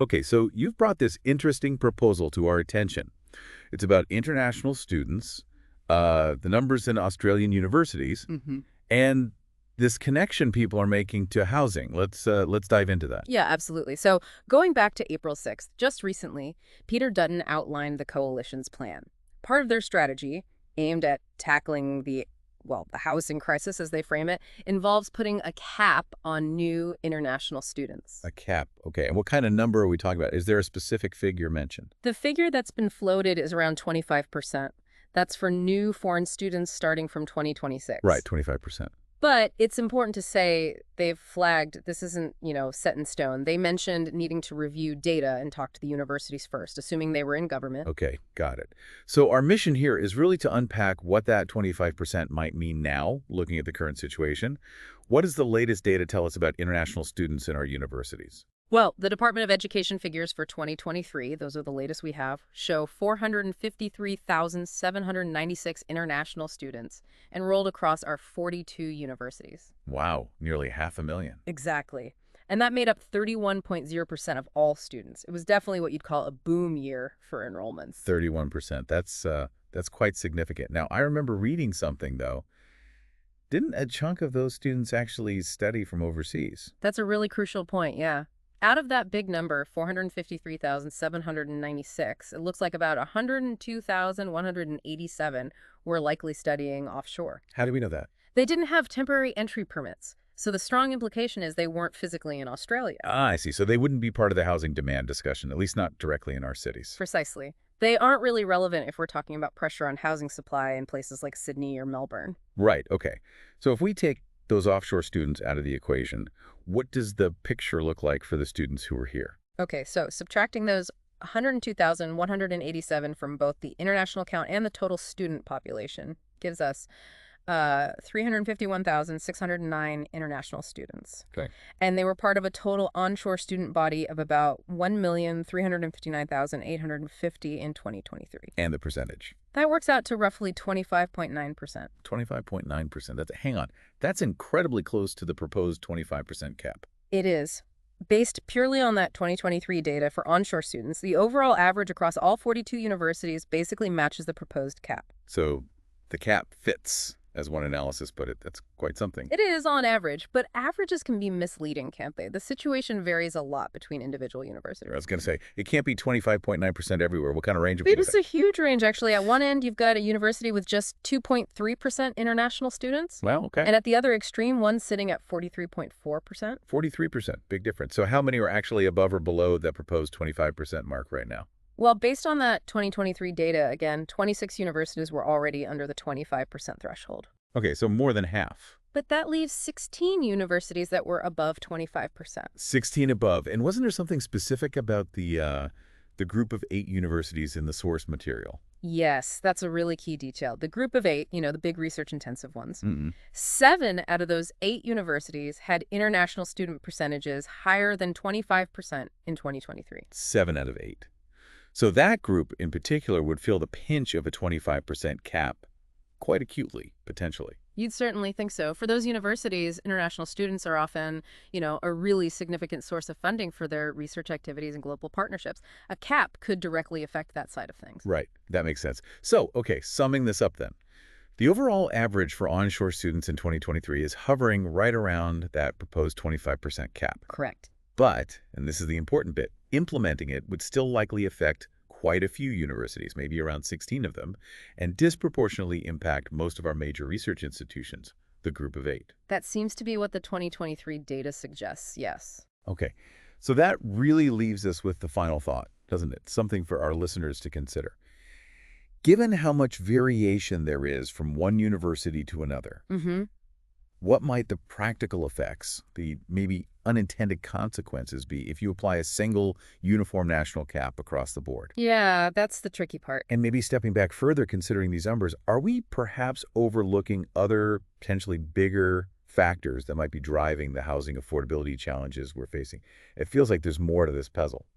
Okay, so you've brought this interesting proposal to our attention. It's about international students, the numbers in Australian universities, Hmm. and this connection people are making to housing. Let's dive into that. Yeah, absolutely. So going back to April 6th, just recently, Peter Dutton outlined the coalition's plan. Part of their strategy, aimed at tackling the housing crisis as they frame it, involves putting a cap on new international students. A cap. Okay, and what kind of number are we talking about? Is there a specific figure mentioned? The figure that's been floated is around 25%. That's for new foreign students starting from Right, 2026. 25%. But it's important to say they've flagged this isn't, set in stone. They mentioned needing to review data and talk to the universities first, assuming they were in government. Okay, got it. So our mission here is really to unpack what that 25% might mean now, looking at the current situation. What does the latest data tell us about international students in our universities? Well, the Department of Education figures for 2023, those are the latest we have, show 453,796 international students enrolled across our 42 universities. Wow, nearly 500,000. Exactly. And that made up 31.0% of all students. It was definitely what you'd call a boom year for enrollments. 31%. That's quite significant. Now, I remember reading something though. Didn't a chunk of those students actually study from overseas? That's a really crucial point, yeah. Out of that big number, 453,796, it looks like about 102,187 were likely studying offshore. How do we know that? They didn't have temporary entry permits, so the strong implication is they weren't physically in Australia. Ah, I see. So they wouldn't be part of the housing demand discussion, at least not directly in our cities. Precisely. They aren't really relevant if we're talking about pressure on housing supply in places like Sydney or Melbourne. Right, okay. So if we take those offshore students out of the equation, what does the picture look like for the students who are here? Okay, so subtracting those 102,187 from both the international count and the total student population gives us 351,609 international students. Okay. And they were part of a total onshore student body of about 1,359,850 in 2023. And the percentage? That works out to roughly 25.9%. 25.9%. Hang on. That's incredibly close to the proposed 25% cap. It is. Based purely on that 2023 data for onshore students, the overall average across all 42 universities basically matches the proposed cap. So the cap fits, as one analysis put it. That's quite something. It is on average, but averages can be misleading, can't they? The situation varies a lot between individual universities. I was going to say, it can't be 25.9% everywhere. What kind of range of It's a huge range, actually. At one end, you've got a university with just 2.3% international students. Well, okay. And at the other extreme, one sitting at 43.4%. 43%. Big difference. So how many are actually above or below that proposed 25% mark right now? Well, based on that 2023 data, again, 26 universities were already under the 25% threshold. Okay, so more than half. But that leaves 16 universities that were above 25%. 16 above. And wasn't there something specific about the group of 8 universities in the source material? Yes, that's a really key detail. The group of 8, the big research-intensive ones, Mm-mm. 7 out of those 8 universities had international student percentages higher than 25% in 2023. 7 out of 8. So that group in particular would feel the pinch of a 25% cap quite acutely, potentially. You'd certainly think so. For those universities, international students are often, a really significant source of funding for their research activities and global partnerships. A cap could directly affect that side of things. Right. That makes sense. So, okay, summing this up then. The overall average for onshore students in 2023 is hovering right around that proposed 25% cap. Correct. But, and this is the important bit, implementing it would still likely affect quite a few universities, maybe around 16 of them, and disproportionately impact most of our major research institutions, the group of 8. That seems to be what the 2023 data suggests, yes. Okay, so that really leaves us with the final thought, doesn't it? Something for our listeners to consider. Given how much variation there is from one university to another, what might the practical effects, the maybe unintended consequences be if you apply a single uniform national cap across the board? Yeah, that's the tricky part. And maybe stepping back further, considering these numbers, are we perhaps overlooking other potentially bigger factors that might be driving the housing affordability challenges we're facing? It feels like there's more to this puzzle.